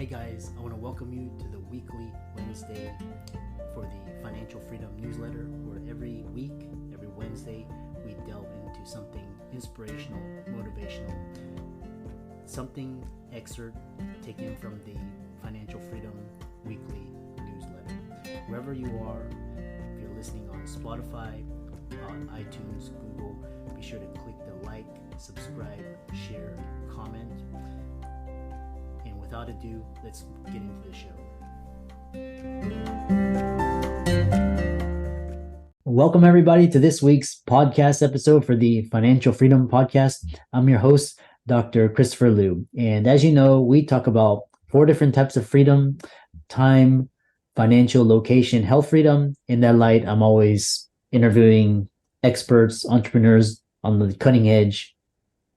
Hey guys, I want to welcome you to the weekly Wednesday for the Financial Freedom newsletter, where every week, every Wednesday, we delve into something inspirational, motivational, something excerpt taken from the Financial Freedom weekly newsletter. Wherever you are, if you're listening on Spotify, on iTunes, Google, be sure to click the like, subscribe, share, comment. And without ado, let's get into the show. Welcome everybody to this week's podcast episode for the Financial Freedom Podcast. I'm your host, Dr. Christopher Liu. And as you know, we talk about 4 different types of freedom: time, financial, location, health freedom. In that light, I'm always interviewing experts, entrepreneurs on the cutting edge,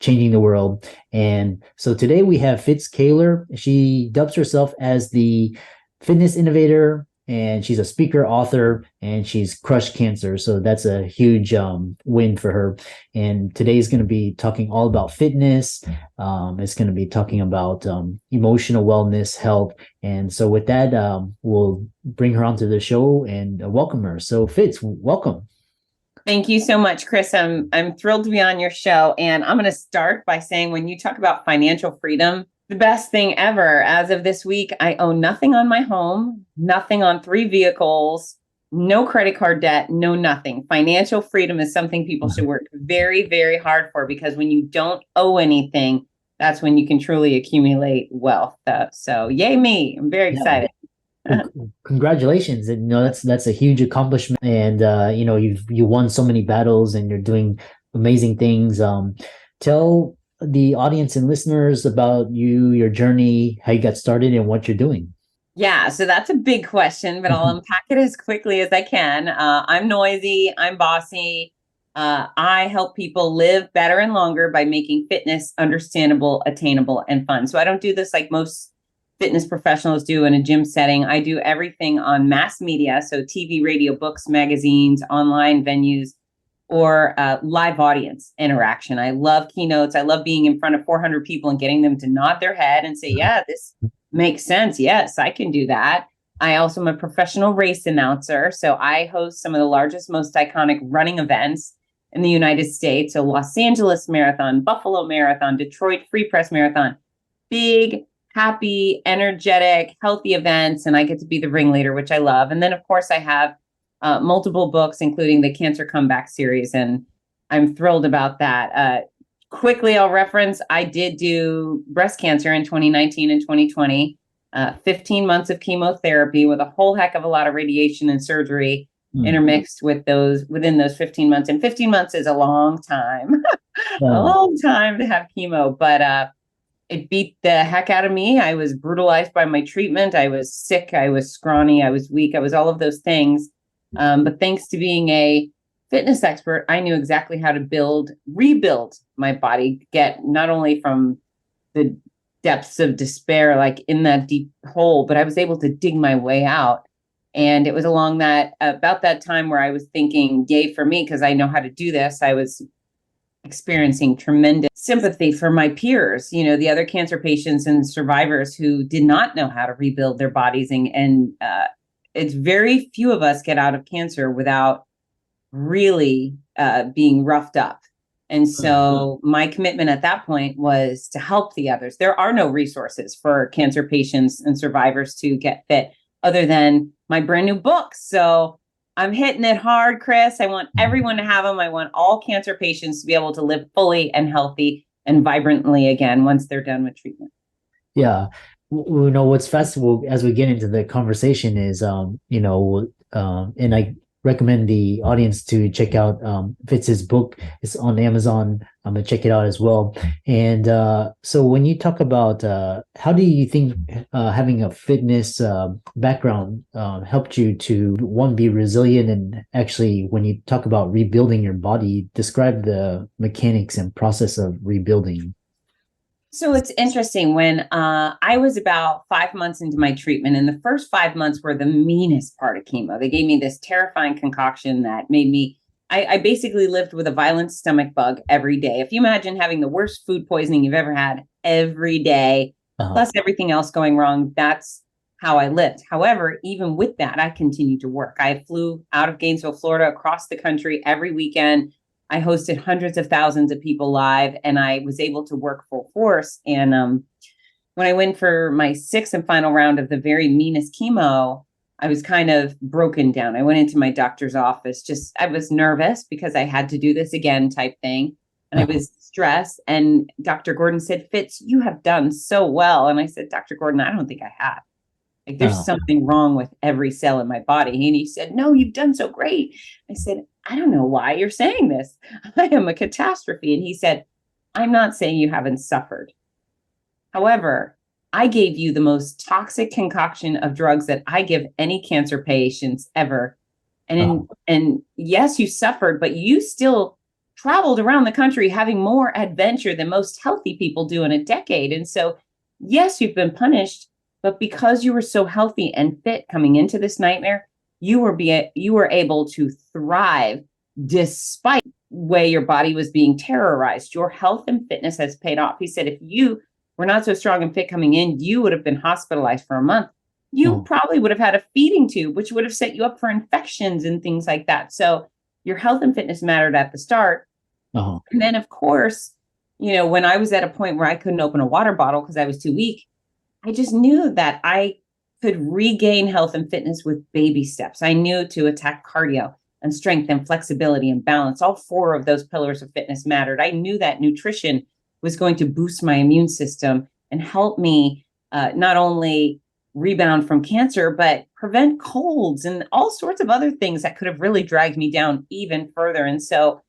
changing the world. And so today we have Fitz Koehler. She dubs herself as the fitness innovator, and she's a speaker, author, and she's crushed cancer. So that's a huge win for her. And today is going to be talking all about fitness. It's going to be talking about emotional wellness, health. And so with that, we'll bring her onto the show and welcome her. So Fitz, welcome. Thank you so much, Chris. I'm thrilled to be on your show. And I'm going to start by saying, when you talk about financial freedom, the best thing ever. As of this week, I own nothing on my home, nothing on 3 vehicles, no credit card debt, no nothing. Financial freedom is something people should work very, very hard for, because when you don't owe anything, that's when you can truly accumulate wealth. So yay me. I'm very excited. Congratulations. And that's a huge accomplishment. And you won so many battles and you're doing amazing things. Tell the audience and listeners about you, your journey, how you got started, and what you're doing. Yeah, so that's a big question, but I'll unpack it as quickly as I can. I'm noisy, I'm bossy. I help people live better and longer by making fitness understandable, attainable, and fun. So I don't do this like most fitness professionals do in a gym setting. I do everything on mass media, so TV, radio, books, magazines, online venues, or live audience interaction. I love keynotes. I love being in front of 400 people and getting them to nod their head and say, yeah, this makes sense. Yes, I can do that. I also am a professional race announcer. So I host some of the largest, most iconic running events in the United States. So Los Angeles Marathon, Buffalo Marathon, Detroit Free Press Marathon, big, happy, energetic, healthy events. And I get to be the ringleader, which I love. And then, of course, I have multiple books, including the Cancer Comeback series. And I'm thrilled about that. Quickly, I'll reference, I did do breast cancer in 2019 and 2020, 15 months of chemotherapy with a whole heck of a lot of radiation and surgery intermixed with within those 15 months. And 15 months is a long time, a long time to have chemo. But it beat the heck out of me. I was brutalized by my treatment. I was sick. I was scrawny. I was weak. I was all of those things. But thanks to being a fitness expert, I knew exactly how to rebuild my body, get not only from the depths of despair, like in that deep hole, but I was able to dig my way out. And it was about that time where I was thinking, yay for me, because I know how to do this. I was experiencing tremendous sympathy for my peers, the other cancer patients and survivors who did not know how to rebuild their bodies. And it's very few of us get out of cancer without really being roughed up. And so my commitment at that point was to help the others. There are no resources for cancer patients and survivors to get fit other than my brand new books. So I'm hitting it hard, Chris. I want everyone to have them. I want all cancer patients to be able to live fully and healthy and vibrantly again once they're done with treatment. Yeah. What's fascinating as we get into the conversation is, and I recommend the audience to check out Fitz's book. It's on Amazon. I'm going to check it out as well. And so when you talk about how do you think having a fitness background helped you to, one, be resilient, and actually when you talk about rebuilding your body, describe the mechanics and process of rebuilding? So it's interesting. When I was about 5 months into my treatment, and the first 5 months were the meanest part of chemo. They gave me this terrifying concoction that made me, I basically lived with a violent stomach bug every day. If you imagine having the worst food poisoning you've ever had every day, plus everything else going wrong. That's how I lived. However, even with that, I continued to work. I flew out of Gainesville, Florida, across the country every weekend. I hosted hundreds of thousands of people live, and I was able to work full force. And when I went for my sixth and final round of the very meanest chemo, I was kind of broken down. I went into my doctor's office. I was nervous because I had to do this again type thing. And I was stressed. And Dr. Gordon said, Fitz, you have done so well. And I said, Dr. Gordon, I don't think I have. Like, there's something wrong with every cell in my body. And he said, no, you've done so great. I said, I don't know why you're saying this. I am a catastrophe. And he said, I'm not saying you haven't suffered. However, I gave you the most toxic concoction of drugs that I give any cancer patients ever. And yes, you suffered, but you still traveled around the country having more adventure than most healthy people do in a decade. And so, yes, you've been punished, but because you were so healthy and fit coming into this nightmare, you were able to thrive despite the way your body was being terrorized. Your health and fitness has paid off. He said, if you were not so strong and fit coming in, you would have been hospitalized for a month. You probably would have had a feeding tube, which would have set you up for infections and things like that. So your health and fitness mattered at the start. And then, of course, when I was at a point where I couldn't open a water bottle because I was too weak, I just knew that I could regain health and fitness with baby steps. I knew to attack cardio and strength and flexibility and balance. All four of those pillars of fitness mattered. I knew that nutrition was going to boost my immune system and help me not only rebound from cancer, but prevent colds and all sorts of other things that could have really dragged me down even further. And so,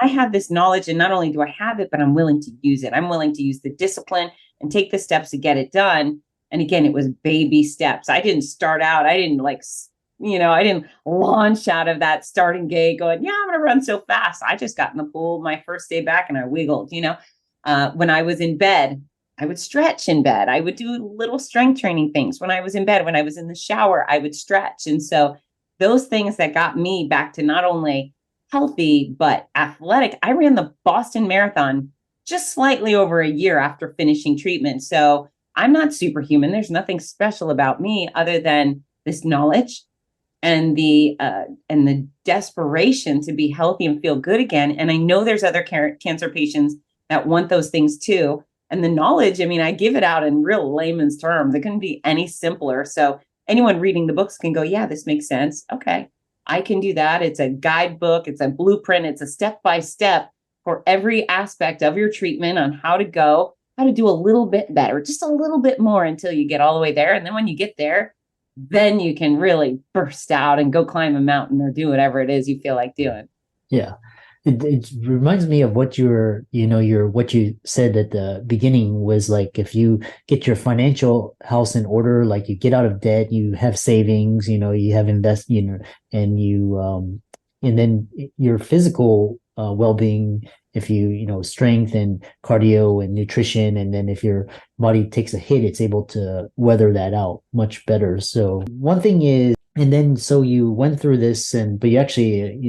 I have this knowledge, and not only do I have it, but I'm willing to use it. I'm willing to use the discipline and take the steps to get it done. And again, it was baby steps. I didn't start out. I didn't I didn't launch out of that starting gate going, yeah, I'm going to run so fast. I just got in the pool my first day back and I wiggled, when I was in bed, I would stretch in bed. I would do little strength training things when I was in bed. When I was in the shower, I would stretch. And so those things that got me back to not only healthy, but athletic. I ran the Boston Marathon just slightly over a year after finishing treatment. So I'm not superhuman. There's nothing special about me other than this knowledge and the desperation to be healthy and feel good again. And I know there's other cancer patients that want those things too. And the knowledge, I give it out in real layman's terms. It couldn't be any simpler. So anyone reading the books can go, yeah, this makes sense. Okay, I can do that. It's a guidebook. It's a blueprint. It's a step-by-step for every aspect of your treatment on how to do a little bit better, just a little bit more until you get all the way there. And then when you get there, then you can really burst out and go climb a mountain or do whatever it is you feel like doing. Yeah. It reminds me of what what you said at the beginning was like, if you get your financial house in order, like you get out of debt, you have savings, you have invest, and and then your physical well-being, if you strength and cardio and nutrition, and then if your body takes a hit, it's able to weather that out much better. So one thing is, and then so you went through this, but you actually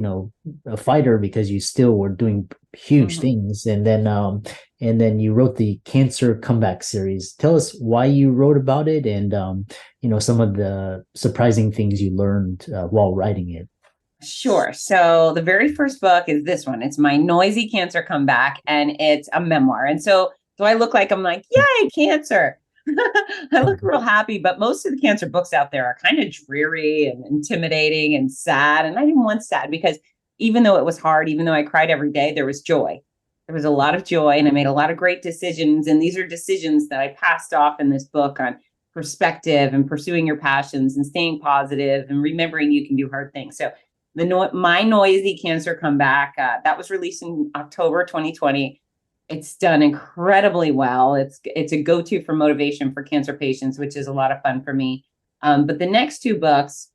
a fighter because you still were doing huge things, and then you wrote the Cancer Comeback series. Tell us why you wrote about it, and some of the surprising things you learned while writing it. Sure. So the very first book is this one. It's my Noisy Cancer Comeback, and it's a memoir. And so do I look like I'm like, yay, cancer? I look real happy, but most of the cancer books out there are kind of dreary and intimidating and sad. And I didn't want sad, because even though it was hard, even though I cried every day, there was joy. There was a lot of joy, and I made a lot of great decisions. And these are decisions that I passed off in this book on perspective and pursuing your passions and staying positive and remembering you can do hard things. So my Noisy Cancer Comeback, that was released in October 2020. It's done incredibly well. It's a go-to for motivation for cancer patients, which is a lot of fun for me. But the next two books,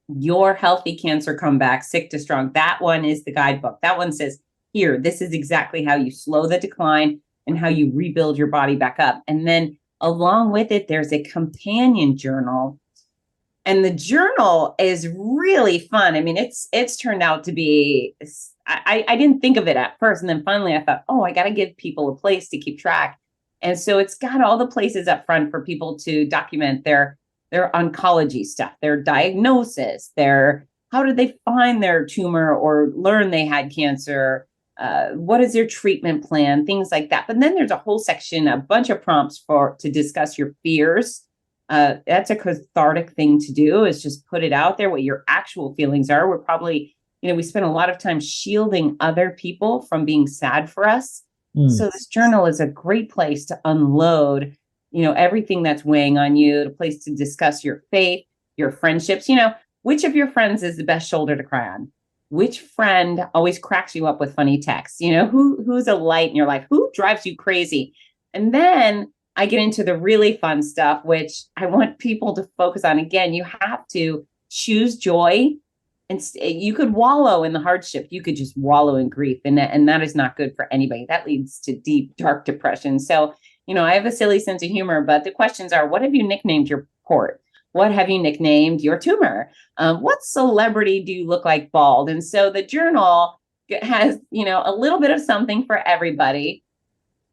Your Healthy Cancer Comeback, Sick to Strong, that one is the guidebook. That one says, here, this is exactly how you slow the decline and how you rebuild your body back up. And then along with it, there's a companion journal. And the journal is really fun. It's turned out to be, I didn't think of it at first. And then finally I thought, I got to give people a place to keep track. And so it's got all the places up front for people to document their oncology stuff, their diagnosis, their how did they find their tumor or learn they had cancer, what is their treatment plan, things like that. But then there's a whole section, a bunch of prompts to discuss your fears. That's a cathartic thing to do, is just put it out there, what your actual feelings are. We're probably, we spend a lot of time shielding other people from being sad for us. So this journal is a great place to unload, everything that's weighing on you, a place to discuss your faith, your friendships. Which of your friends is the best shoulder to cry on? Which friend always cracks you up with funny texts? Who's a light in your life? Who drives you crazy? And then I get into the really fun stuff, which I want people to focus on. Again, you have to choose joy. And you could wallow in the hardship. You could just wallow in grief. And that is not good for anybody. That leads to deep, dark depression. So, I have a silly sense of humor, but the questions are, what have you nicknamed your port? What have you nicknamed your tumor? What celebrity do you look like bald? And so the journal has, a little bit of something for everybody.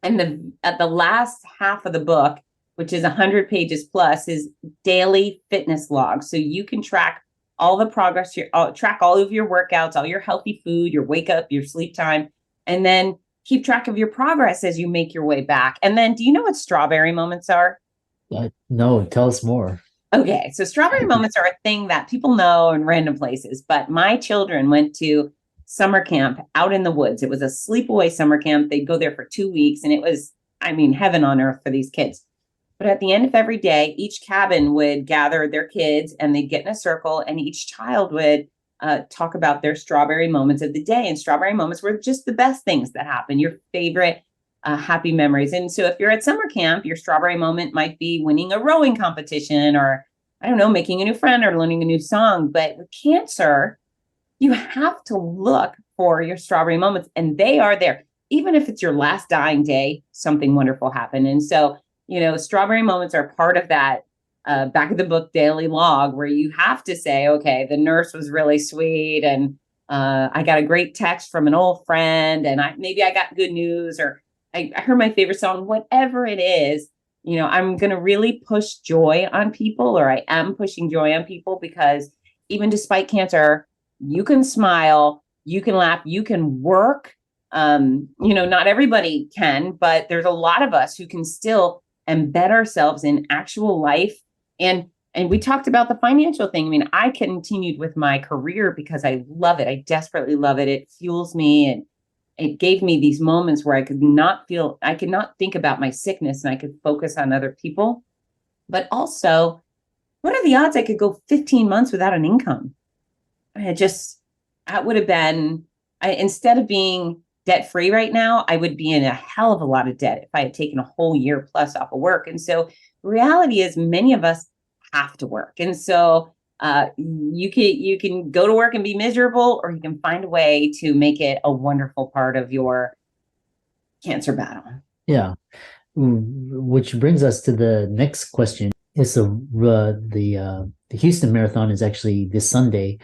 And at the last half of the book, which is 100 pages plus, is daily fitness logs. So you can track all the progress, track all of your workouts, all your healthy food, your wake up, your sleep time, and then keep track of your progress as you make your way back. And then, do you know what strawberry moments are? No, tell us more. Okay, so strawberry moments are a thing that people know in random places, but my children went to summer camp out in the woods. It was a sleepaway summer camp. They'd go there for 2 weeks, and it was, heaven on earth for these kids. But at the end of every day, each cabin would gather their kids and they'd get in a circle, and each child would talk about their strawberry moments of the day. And strawberry moments were just the best things that happened, your favorite happy memories. And so if you're at summer camp, your strawberry moment might be winning a rowing competition, or, making a new friend or learning a new song. But with cancer, you have to look for your strawberry moments, and they are there. Even if it's your last dying day, something wonderful happened. And so, strawberry moments are part of that back of the book daily log, where you have to say, okay, the nurse was really sweet, and I got a great text from an old friend, and maybe I got good news, or I heard my favorite song, whatever it is. I'm going to really push joy on people, or I am pushing joy on people, because even despite cancer, you can smile, you can laugh, you can work. Not everybody can, but there's a lot of us who can still embed ourselves in actual life. And we talked about the financial thing. I continued with my career because I love it. I desperately love it. It fuels me, and it gave me these moments where I could not think about my sickness, and I could focus on other people. But also, what are the odds I could go 15 months without an income? That would have been, instead of being debt-free right now, I would be in a hell of a lot of debt if I had taken a whole year plus off of work. And so reality is, many of us have to work. And so you can go to work and be miserable, or you can find a way to make it a wonderful part of your cancer battle. Yeah. Which brings us to the next question. Is the Houston Marathon is actually this Sunday.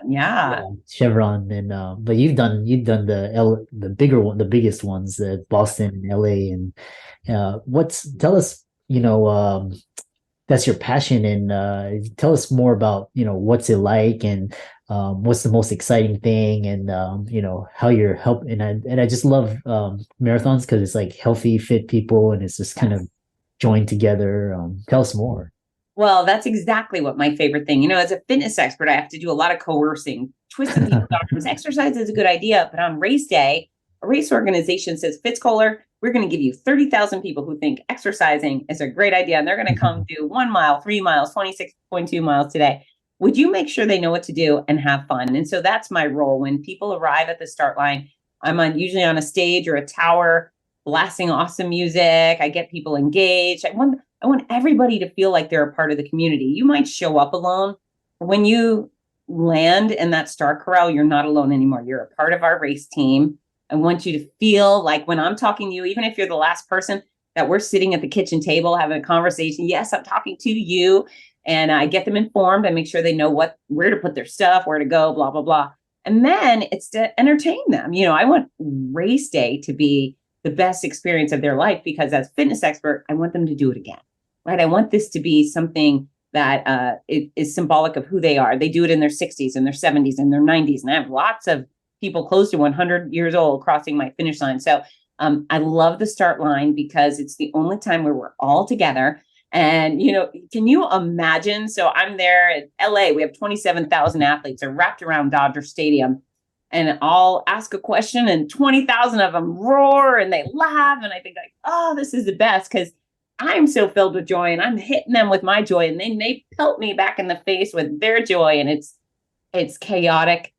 Yeah. Chevron, and but you've done the bigger one, the biggest ones, Boston and LA, and tell us, that's your passion, and tell us more about what's it like, and what's the most exciting thing, and how you're helping. And I just love marathons, because it's like healthy, fit people, and it's just kind of joined together. Tell us more. Well, that's exactly what my favorite thing. As a fitness expert, I have to do a lot of coercing, twisting people's arms. Exercise is a good idea, but on race day, a race organization says, Fitz Koehler, we're going to give you 30,000 people who think exercising is a great idea, and they're going to come do 1 mile, 3 miles, 26.2 miles today. Would you make sure they know what to do and have fun? And so that's my role. When people arrive at the start line, I'm usually on a stage or a tower, blasting awesome music. I get people engaged. I want everybody to feel like they're a part of the community. You might show up alone. When you land in that start corral, you're not alone anymore. You're a part of our race team. I want you to feel like, when I'm talking to you, even if you're the last person, that we're sitting at the kitchen table having a conversation. Yes, I'm talking to you, and I get them informed. I make sure they know where to put their stuff, where to go, blah, blah, blah. And then it's to entertain them. I want race day to be the best experience of their life, because as a fitness expert, I want them to do it again, right? I want this to be something that it is symbolic of who they are. They do it in their 60s and their 70s and their 90s. And I have lots of people close to 100 years old crossing my finish line. So I love the start line because it's the only time where we're all together. And, can you imagine? So I'm there at LA. We have 27,000 athletes are wrapped around Dodger Stadium. And I'll ask a question and 20,000 of them roar and they laugh. And I think like, oh, this is the best, because I'm so filled with joy and I'm hitting them with my joy. And then they pelt me back in the face with their joy. And it's chaotic,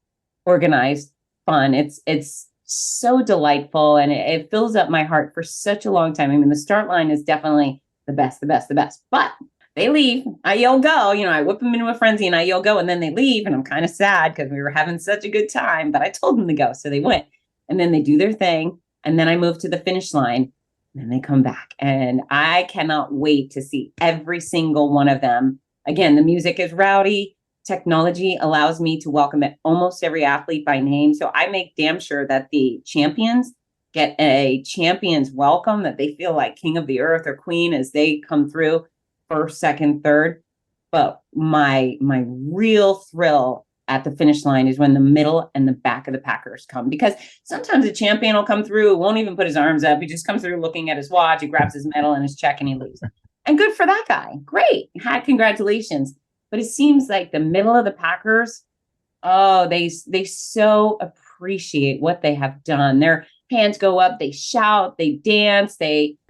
organized, fun. It's so delightful. And it fills up my heart for such a long time. I mean, the start line is definitely the best. But they leave. I yell go. I whip them into a frenzy and I yell go. And then they leave. And I'm kind of sad because we were having such a good time. But I told them to go. So they went. And then they do their thing. And then I move to the finish line. And they come back. And I cannot wait to see every single one of them. Again, the music is rowdy. Technology allows me to welcome almost every athlete by name. So I make damn sure that the champions get a champion's welcome, that they feel like king of the earth or queen as they come through first, second, third. But my real thrill at the finish line is when the middle and the back of the packers come, because sometimes a champion will come through, won't even put his arms up. He just comes through looking at his watch. He grabs his medal and his check and he leaves. And good for that guy. Great. Congratulations. But it seems like the middle of the packers, oh, they so appreciate what they have done. Their hands go up, they shout, they dance,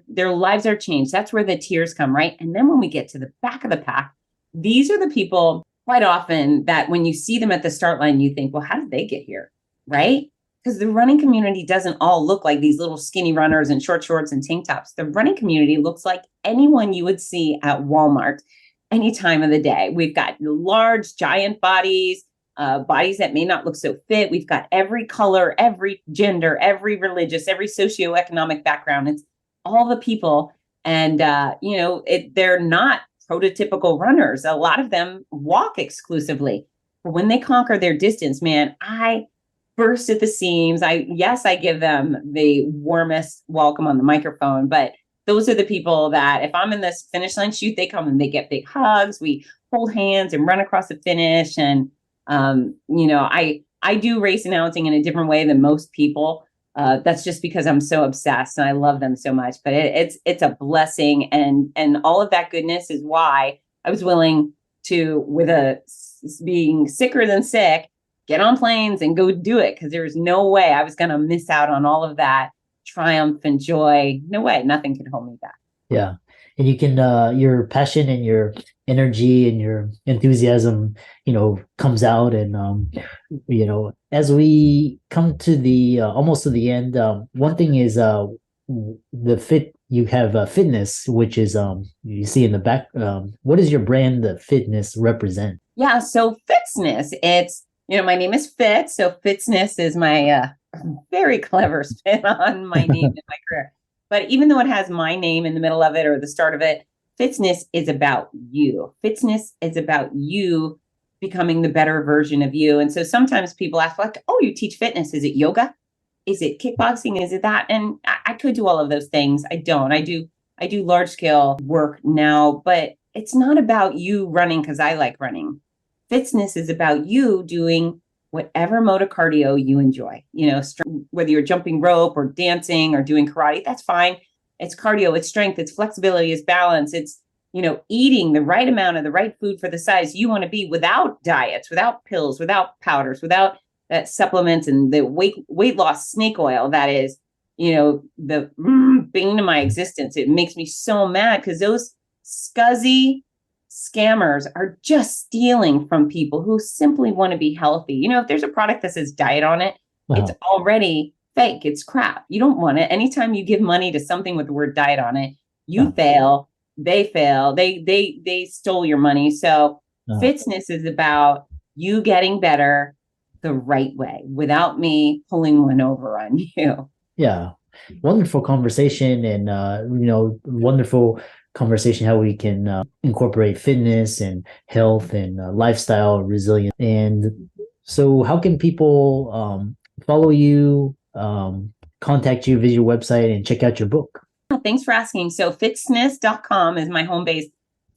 their lives are changed. That's where the tears come, right? And then when we get to the back of the pack, these are the people quite often that when you see them at the start line, you think, well, how did they get here, right? Because the running community doesn't all look like these little skinny runners in short shorts and tank tops. The running community looks like anyone you would see at Walmart any time of the day. We've got large, giant bodies, bodies that may not look so fit. We've got every color, every gender, every religious, every socioeconomic background. It's all the people. And, they're not prototypical runners. A lot of them walk exclusively. But when they conquer their distance, man, I burst at the seams. I give them the warmest welcome on the microphone, but those are the people that if I'm in this finish line shoot, they come and they get big hugs. We hold hands and run across the finish. And, I do race announcing in a different way than most people. That's just because I'm so obsessed and I love them so much, but it's a blessing. And all of that goodness is why I was willing to, with being sicker than sick, get on planes and go do it. Cause there was no way I was going to miss out on all of that triumph and joy. No way. Nothing could hold me back. Yeah. And you can, your passion and your energy and your enthusiasm, comes out. And, as we come to the, almost to the end, one thing is, you have Fitzness, which is, you see in the back, what does your brand, the Fitzness, represent? Yeah. So Fitzness, it's, my name is Fitz. So Fitzness is my, very clever spin on my name in my career. But even though it has my name in the middle of it or the start of it, Fitzness is about you. Fitzness is about you becoming the better version of you. And so sometimes people ask like, oh, you teach fitness. Is it yoga? Is it kickboxing? Is it that? And I could do all of those things. I don't. I do large scale work now, but it's not about you running because I like running. Fitzness is about you doing whatever mode of cardio you enjoy, whether you're jumping rope or dancing or doing karate, that's fine. It's cardio, it's strength, it's flexibility, it's balance. It's, eating the right amount of the right food for the size you want to be without diets, without pills, without powders, without supplements and the weight loss snake oil. That is, the bane of my existence. It makes me so mad because those scuzzy scammers are just stealing from people who simply want to be healthy. If there's a product that says diet on it, It's already fake. It's crap. You don't want it. Anytime you give money to something with the word diet on it, you fail, they fail, they stole your money. So Fitzness is about you getting better the right way without me pulling one over on you. Yeah. Wonderful conversation and, wonderful conversation how we can incorporate fitness and health and lifestyle resilience. And so how can people follow you, contact you, visit your website, and check out your book? Thanks for asking. So fitzness.com is my home base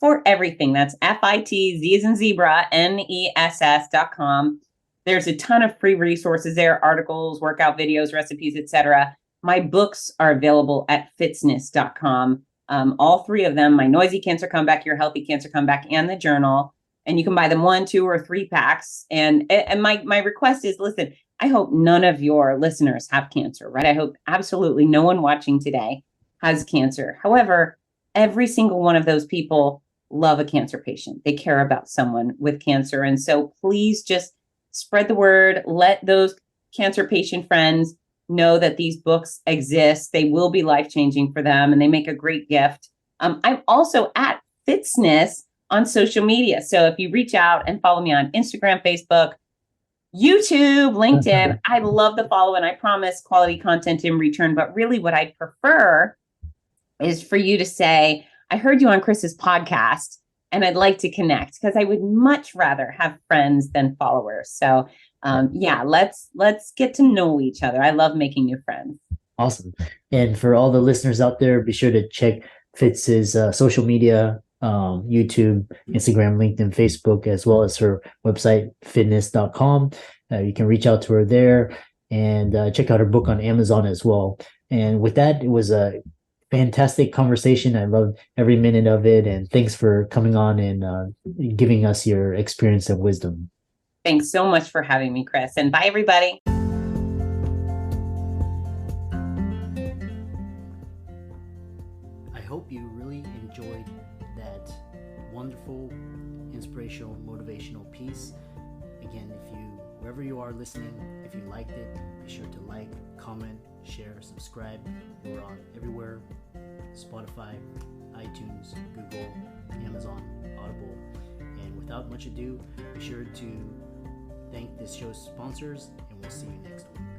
for everything. That's FITZ as in zebra, NESS.com. There's a ton of free resources there, articles, workout videos, recipes, etc. My books are available at fitzness.com. All three of them, my Noisy Cancer Comeback, Your Healthy Cancer Comeback, and the journal. And you can buy them 1, 2, or 3 packs. And my request is, listen, I hope none of your listeners have cancer, right? I hope absolutely no one watching today has cancer. However, every single one of those people love a cancer patient. They care about someone with cancer. And so please just spread the word. Let those cancer patient friends know that these books exist. They will be life-changing for them, and they make a great gift. I'm also at Fitzness on social media. So if you reach out and follow me on Instagram, Facebook, YouTube, LinkedIn, I love the follow, and I promise quality content in return. But really what I prefer is for you to say, I heard you on Chris's podcast and I'd like to connect, because I would much rather have friends than followers. So let's get to know each other. I love making new friends. Awesome. And for all the listeners out there, be sure to check Fitz's social media, YouTube, Instagram, LinkedIn, Facebook, as well as her website, fitness.com. You can reach out to her there and check out her book on Amazon as well. And with that, it was a fantastic conversation. I loved every minute of it. And thanks for coming on and giving us your experience and wisdom. Thanks so much for having me, Chris. And bye, everybody. I hope you really enjoyed that wonderful, inspirational, motivational piece. Again, wherever you are listening, if you liked it, be sure to like, comment, share, subscribe. We're on everywhere: Spotify, iTunes, Google, Amazon, Audible. And without much ado, be sure to thank this show's sponsors, and we'll see you next week.